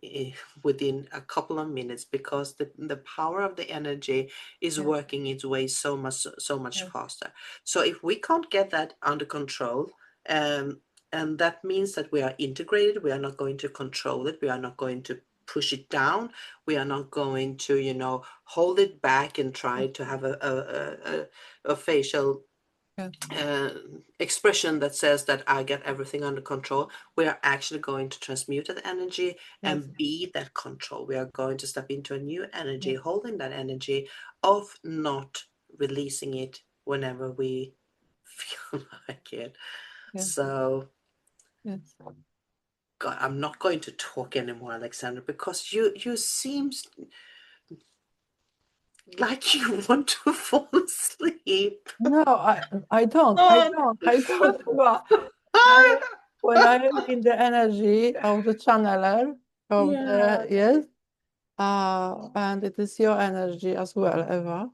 within a couple of minutes, because the power of the energy is yes, working its way so much yes, faster. So if we can't get that under control, um, and that means that we are integrated, we are not going to control it, we are not going to push it down, we are not going to hold it back and try to have a facial yes, uh, expression that says that I get everything under control. We are actually going to transmute that energy yes, and be that control. We are going to step into a new energy, yes, holding that energy of not releasing it whenever we feel like it. yes, So, yes. God, I'm not going to talk anymore, Alexandra, because you seem like you want to fall asleep. No, I don't. I Oh. don't. I don't. But I, when I am in the energy of the channeler of Yeah. the yes, and it is your energy as well, Eva.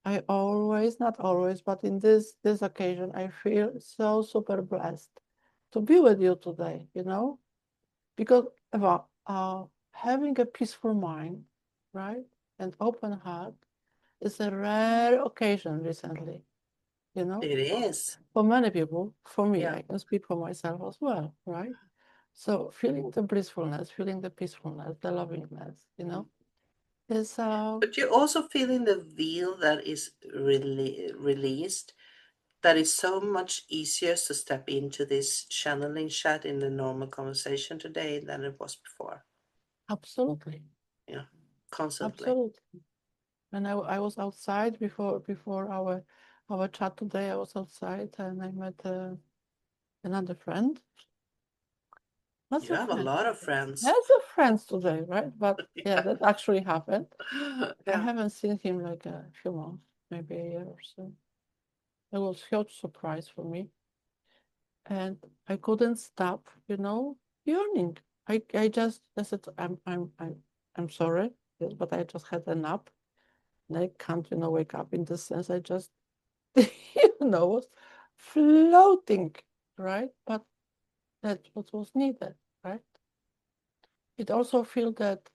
I always, not always, but in this occasion, I feel so super blessed to be with you today. Because Eva, having a peaceful mind, right, and open heart is a rare occasion recently. You know, It is. for many people, for me, Yeah. I can speak for myself as well, right? So feeling the blissfulness, feeling the peacefulness, the lovingness, Mm. is But you're also feeling the veil that is released, that is so much easier to step into this channeling chat in the normal conversation today than it was before. absolutely, Yeah, constantly. absolutely. And I was outside before our chat today. I was outside and I met another friend, Lots You of have a friends. lot of friends. Lots of friends today, right? But yeah, that actually happened. I Yeah. haven't seen him like a few months, maybe a year or so. It was a huge surprise for me. And I couldn't stop, yawning. I said, I'm sorry, yes, but I just had a nap. And I can't, wake up in this sense. I just, was floating, right? But that's what was needed, right? It also feel that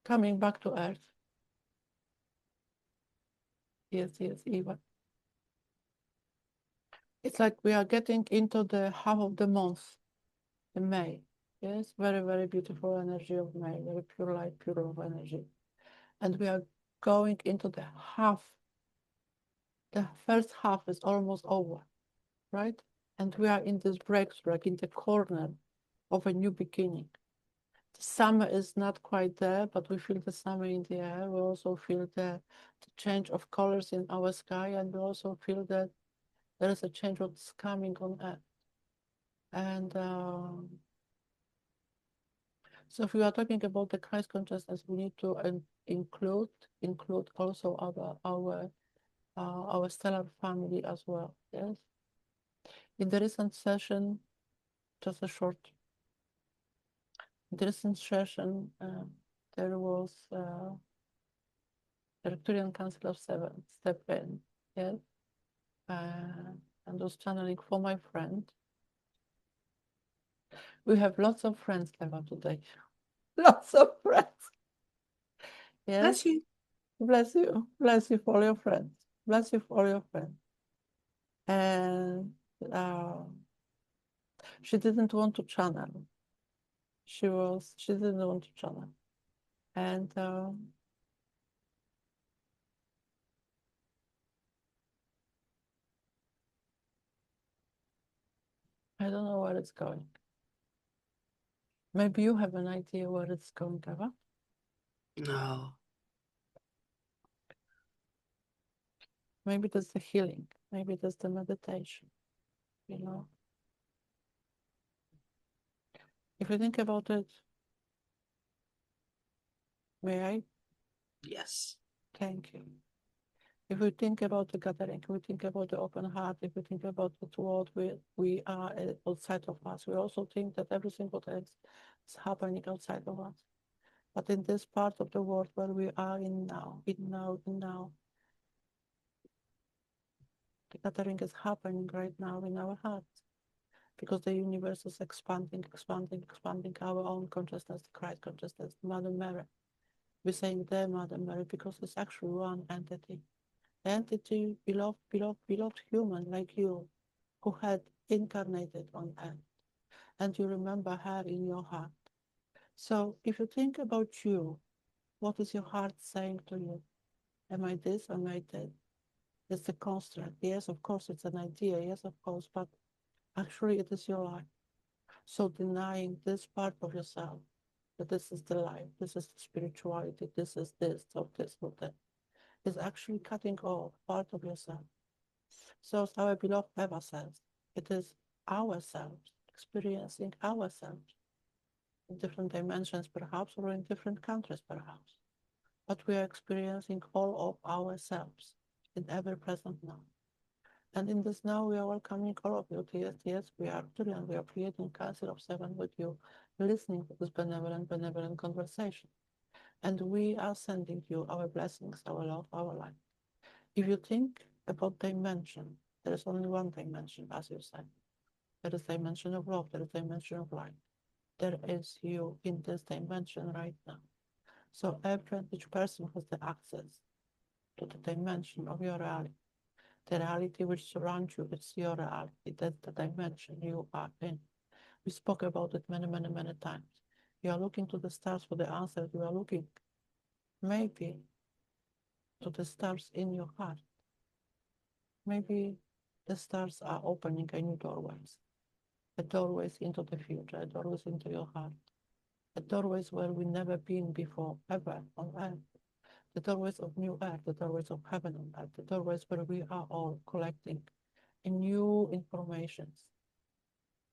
coming back to earth. Yes, Eva. It's like we are getting into the half of the month, the May. Yes, very, very beautiful energy of May, very pure light, pure of energy. And we are going into the half. The first half is almost over, right? And we are in this breakthrough, like in the corner of a new beginning. The summer is not quite there, but we feel the summer in the air. We also feel the change of colors in our sky, and we also feel that there is a change what's coming on earth. And so if we are talking about the Christ consciousness, we need to include also our stellar family as well. Yes. In the recent session, just a short. In the recent session, there was the Arcturian Council of Seven step in. Yes. And was channeling for my friend. We have lots of friends, Eva, today. Lots of friends. Yes. Bless you. Bless you. Bless you for your friends. Bless you for your friends. And she didn't want to channel. She didn't want to channel. And I don't know where it's going. Maybe you have an idea where it's going, Eva? No. Maybe that's the healing. Maybe that's the meditation. If you think about it, may I? Yes. Thank you. If we think about the gathering, if we think about the open heart, if we think about the world we are outside of us, we also think that everything what is happening outside of us. But in this part of the world where we are in now, the gathering is happening right now in our hearts. Because the universe is expanding our own consciousness, the Christ consciousness, Mother Mary. We're saying the Mother Mary because it's actually one entity. The entity, beloved human like you, who had incarnated on earth. And you remember her in your heart. So if you think about you, what is your heart saying to you? Am I this? Am I that? It's a construct. Yes, of course, it's an idea. Yes, of course, but actually it is your life. So denying this part of yourself, that this is the life, this is the spirituality, this is this, or this, or that, is actually cutting off part of yourself. So as our beloved Eva says, it is ourselves, experiencing ourselves in different dimensions perhaps, or in different countries perhaps. But we are experiencing all of ourselves in every present now. And in this now, we are welcoming all of you. Yes, we are Arcturian. We are creating Council of Seven with you, listening to this benevolent conversation. And we are sending you our blessings, our love, our light. If you think about dimension, there is only one dimension, as you said. There is dimension of love, there is dimension of light. There is you in this dimension right now. So each person has the access to the dimension of your reality. The reality which surrounds you, it's your reality. That's the dimension you are in. We spoke about it many times. You are looking to the stars for the answers. You are looking maybe to the stars in your heart. Maybe the stars are opening a new doorways. A doorways into the future, a doorways into your heart. A doorways where we never been before, ever on earth. The doorways of new earth, the doorways of heaven on earth, the doorways where we are all collecting in new informations,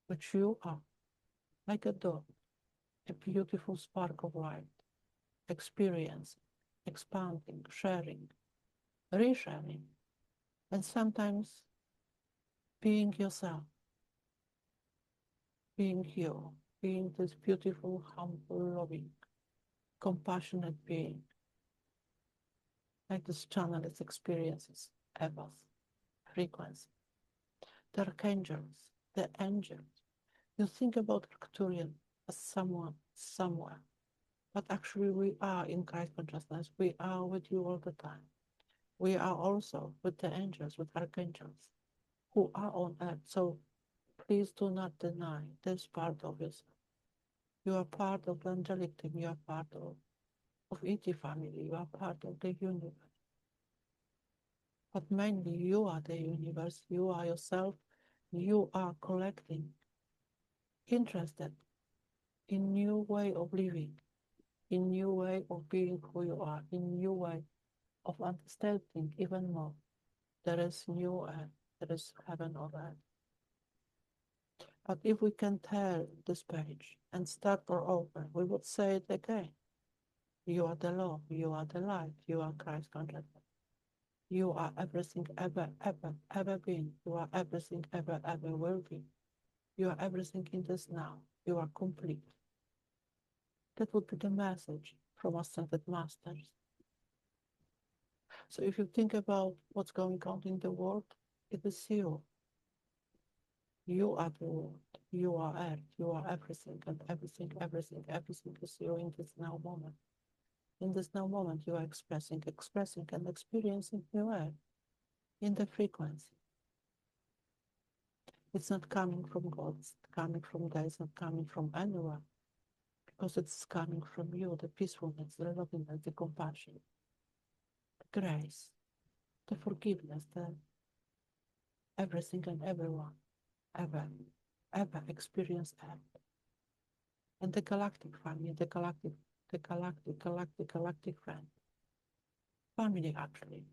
which you are, like a dot, a beautiful spark of light, experiencing, expanding, sharing, resharing, and sometimes being yourself, being you, being this beautiful, humble, loving, compassionate being, like this channel its experiences, evas, frequency, the archangels, the angels. You think about Arcturian as someone, somewhere, but actually we are in Christ consciousness. We are with you all the time. We are also with the angels, with archangels, who are on earth. So please do not deny this part of yourself. You are part of the angelic team. You are part of ET family. You are part of the universe. But mainly you are the universe. You are yourself. You are collecting, interested in new way of living, in new way of being who you are, in new way of understanding even more. There is new earth. There is heaven on earth. But if we can tear this page and start all over, we would say it again. You are the love, you are the light, you are Christ consciousness. You are everything ever, ever, ever been. You are everything ever, ever will be. You are everything in this now. You are complete. That would be the message from Ascended Masters. So if you think about what's going on in the world, it is you. You are the world. You are earth. You are everything, and everything, everything, everything is you in this now moment. In this now moment, you are expressing, and experiencing new earth in the frequency. It's not coming from God, it's coming from God, it's not coming from anyone, because it's coming from you, the peacefulness, the lovingness, the compassion, the grace, the forgiveness, the everything and everyone ever, ever experienced earth. And the galactic family, galactic friend, family actually,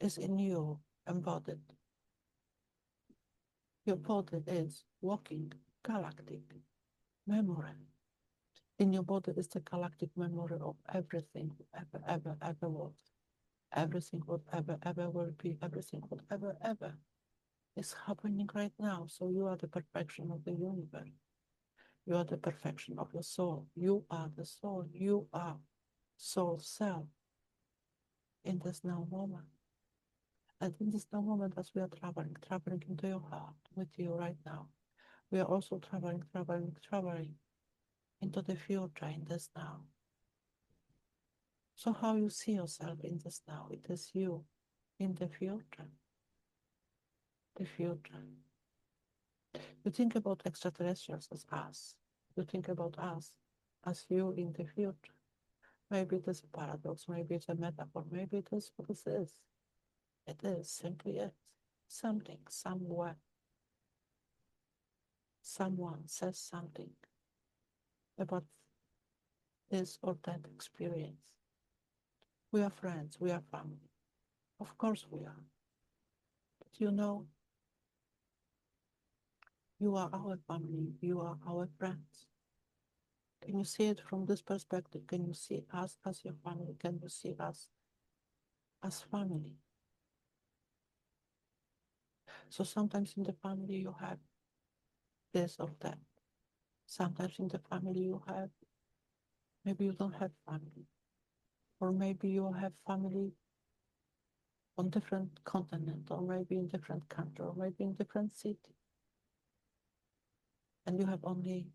is in you, embodied. Your body is walking galactic memory. In your body is the galactic memory of everything ever, ever, ever was. Everything whatever, ever will be, everything whatever, ever is happening right now. So you are the perfection of the universe. You are the perfection of your soul. You are the soul. You are soul self in this now moment. And in this now moment, as we are traveling into your heart with you right now, we are also traveling into the future in this now. So how you see yourself in this now, it is you in the future. The future. You think about extraterrestrials as us. You think about us as you in the future. Maybe it is a paradox, maybe it's a metaphor, maybe it is what it is. It is simply it. Something, somewhere. Someone says something about this or that experience. We are friends, we are family. Of course we are. But you know, you are our family, you are our friends. Can you see it from this perspective? Can you see us as your family? Can you see us as family? So sometimes in the family you have this or that. Sometimes in the family you have, maybe you don't have family. Or maybe you have family on different continent, or maybe in different country, or maybe in different city. And you have only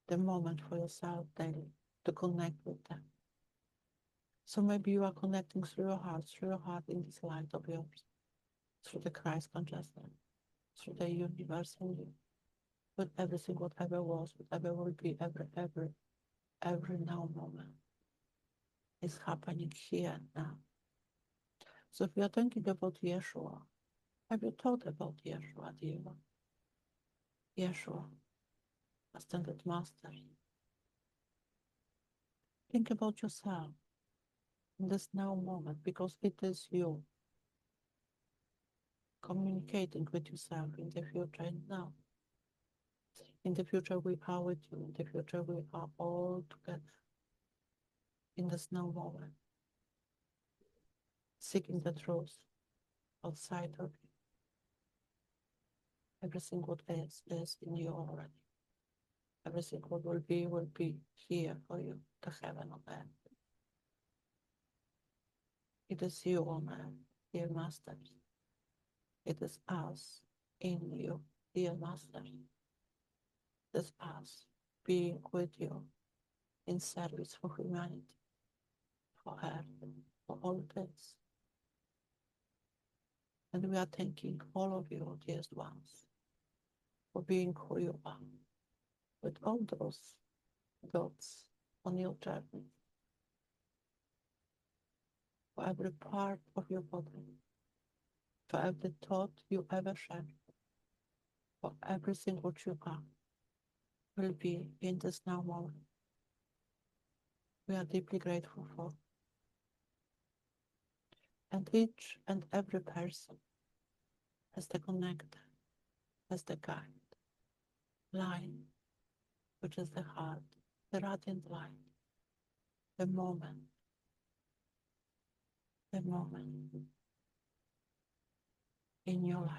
the moment for yourself daily to connect with them. So maybe you are connecting through your heart in this light of yours, through the Christ consciousness, through the universe in you, with everything, whatever was, whatever will be, every now moment is happening here and now. So if you are thinking about Yeshua, have you thought about Yeshua, dear one? Yeshua, Ascended Master. Think about yourself in this now moment, because it is you. communicating with yourself in the future and now. In the future, we are with you. In the future, we are all together in this now moment, seeking the truth outside of you. Everything what is in you already. Everything what will be here for you, the heaven on earth. It is you, O man, dear masters. It is us in you, dear masters. It is us being with you in service for humanity, for earth, for all this. And we are thanking all of you, dearest ones, for being who you are, with all those dots on your journey, for every part of your body, for every thought you ever shared, for everything what you are will be in this now moment. We are deeply grateful for. And each and every person has the connector, has the guide, line, which is the heart, the radiant light, the moment in your life.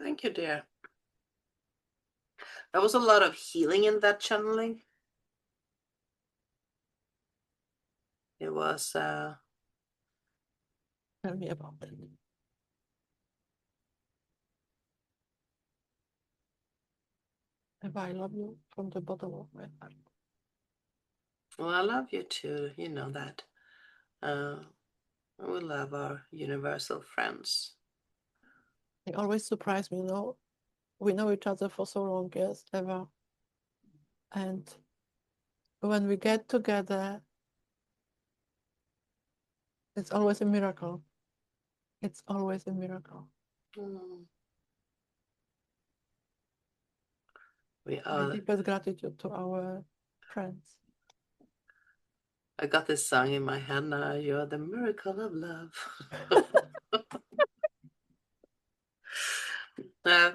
Thank you, dear. There was a lot of healing in that channeling. It was Tell me about it. And I love you from the bottom of my heart. well, I love you too, you know that. We love our universal friends. They always surprise me, you know. We know each other for so long, yes, ever. And when we get together, it's always a miracle. It's always a miracle. Mm. We My are. deepest gratitude to our friends. I got this song in my head now. You're the miracle of love. uh,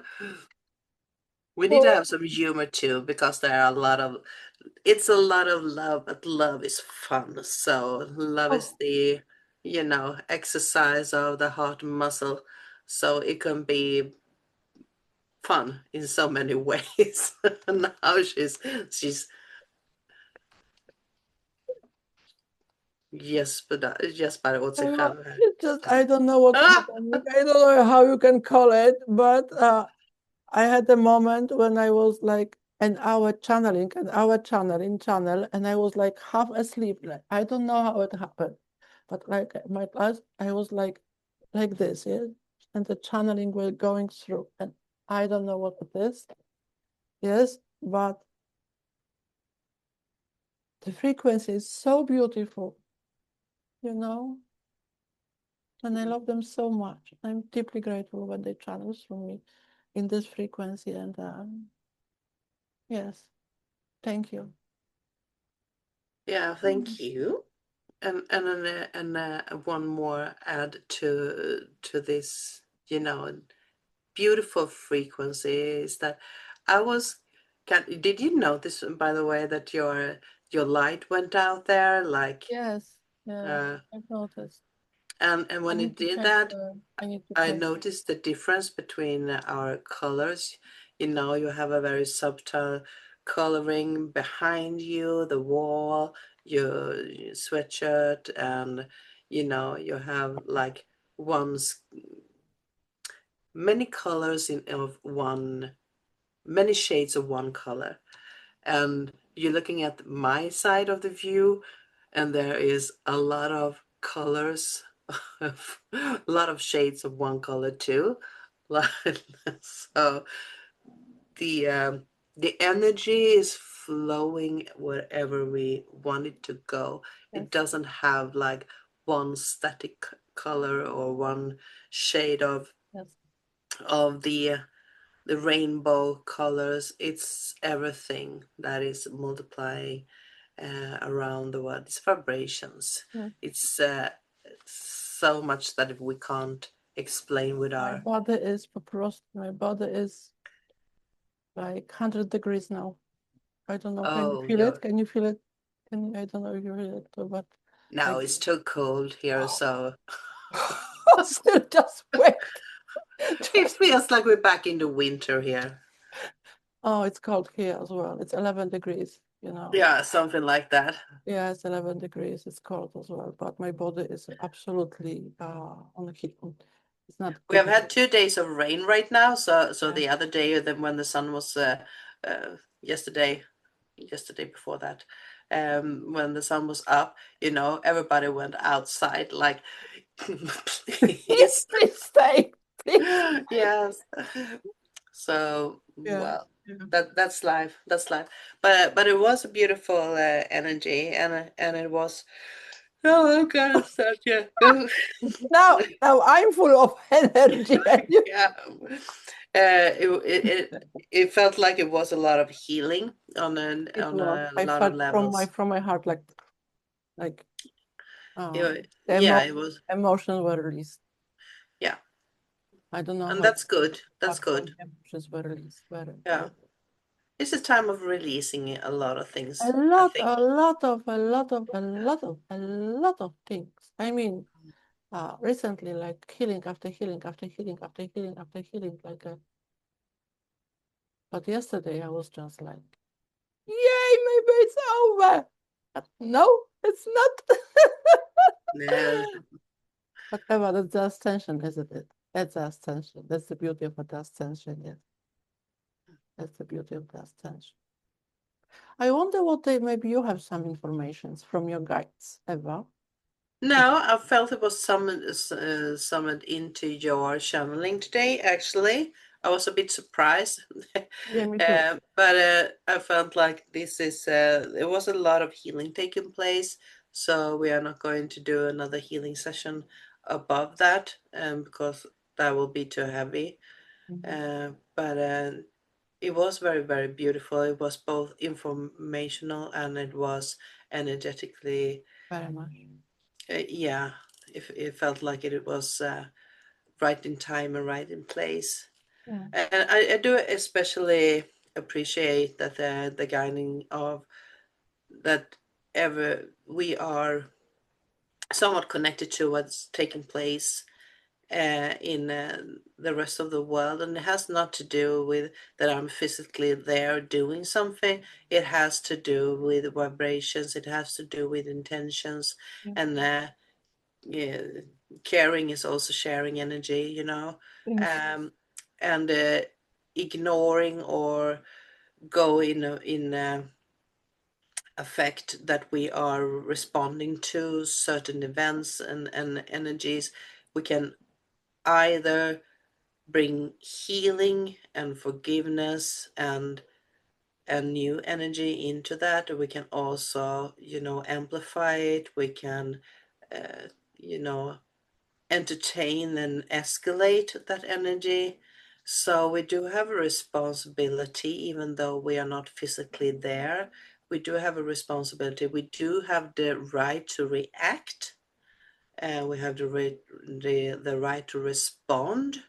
we need to Oh, have some humor too, because there are a lot of. It's a lot of love, but love is fun. So love is oh, the, exercise of the heart muscle. So it can be fun in so many ways. Now she's gäspar åt sig själv här. just I don't know what's Ah! happening. I don't know how you can call it, but I had a moment when I was like an hour channeling, channel, and I was like half asleep. Like I don't know how it happened, but like my last, I was like this, yeah, and the channeling was going through, and I don't know what it is, yes, but the frequency is so beautiful, you know, and I love them so much. I'm deeply grateful when they channel through me in this frequency, and yes, thank you. Yeah, thank you. And one more add to this, beautiful frequency is that I was. Did you notice, by the way, that your light went out there, like, Yes, yes, uh, I've noticed. and I when it need to did check. that, I need to I check. noticed the difference between our colors. You have a very subtle coloring behind you, the wall, your sweatshirt, and you have like one's many colors many shades of one color. And you're looking at my side of the view, and there is a lot of colors, a lot of shades of one color too. So the um, the energy is flowing wherever we want it to go. It Yes, doesn't have like one static color or one shade Yes. of the rainbow colors. It's everything that is multiplying around the world. It's vibrations. Yeah. It's so much that we can't explain with My our. body is frost. My body is like 100 degrees now. I don't know. Can you Oh, feel it? you're Can you feel it? Can you, I don't know if you feel it, but now like it's too cold here, so still just wait. it Just feels like we're back in the winter here. oh, it's cold here as well. It's 11 degrees, you know. Yeah, something like that. Yeah, it's 11 degrees. It's cold as well, but my body is absolutely on the heat. It's not We have getting had 2 days of rain right now, so yeah. the other day, then when the sun was yesterday, yesterday before that, when the sun was up, everybody went outside like, Please, please. please stay, please. Yes. So, Yeah, well, yeah. that's life. That's life. But it was a beautiful energy, and it was. Oh, I'm gonna start. Yeah. Now I'm full of energy, and you. Yeah. It felt like it was a lot of healing on It on was. a I lot of felt levels. from my heart like the Yeah, it was. emotions were released. Yeah, I don't know and how, that's good. That's but some good. emotions were released. Yeah, it's a time of releasing a lot of A things, I lot, think. a lot of, a lot of, a lot of, a lot of things. I mean, recently, like healing after healing after healing after healing after healing, but yesterday I was just like, yay, maybe it's over. But no, it's not. Yeah. Whatever, that's the ascension, isn't it? That's the ascension. That's the beauty of the ascension, yes. That's the beauty of the ascension. I wonder what they, maybe you have some information from your guides, Eva. No, I felt it was summoned into your channeling today, actually. I was a bit surprised. Yeah, me too. But I felt like there was a lot of healing taking place. So we are not going to do another healing session above that, because that will be too heavy. Mhm. But it was very, very beautiful. It was both informational and it was energetically. Very much. Yeah, it felt like it was right in time and right in place. Yeah, And I do especially appreciate that the guiding of that ever we are somewhat connected to what's taking place in the rest of the world, and it has not to do with that I'm physically there doing something. It has to do with vibrations. It has to do with intentions, yeah. and yeah, caring is also sharing energy, Yes. um, and ignoring or go in affect that we are responding to certain events and energies. We can either bring healing and forgiveness and new energy into that, or we can also amplify it. We can uh, you know entertain and escalate that energy. So we do have a responsibility, even though we are not physically there. We do have a responsibility. We do have the right to react. We have the right to respond.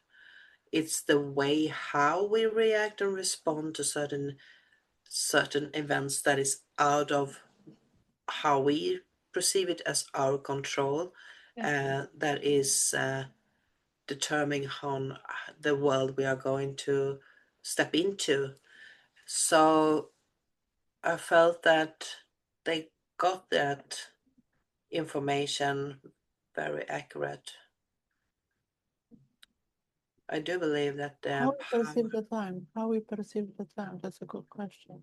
It's the way how we react and respond to certain events that is out of how we perceive it as our control. Yeah. That is determining on the world we are going to step into. So I felt that they got that information very accurate. I do believe that How the we perceive the time? How we perceive the time? That's a good question.